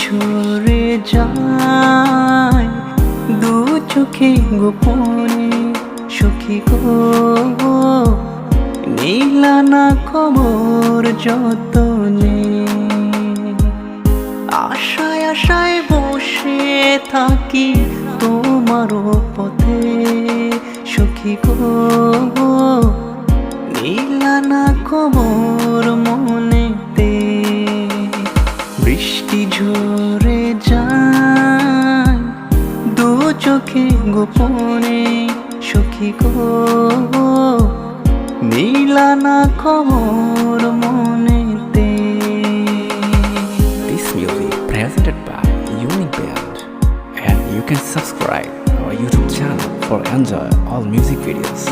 ঝরে যায় দু চোখে গোপনে সখী গো, নিলা না খবর যতনে। আশায় আশায় বসে থাকি তোমারও পথে সখী গো, নিলা না খবর মনেতে। বৃষ্টি ঝরে যায় দু চোখে গোপনে সখী গো, নিলা না খবর মনেতে। This music presented by Unique Band, and you can subscribe our YouTube channel for enjoy all music videos.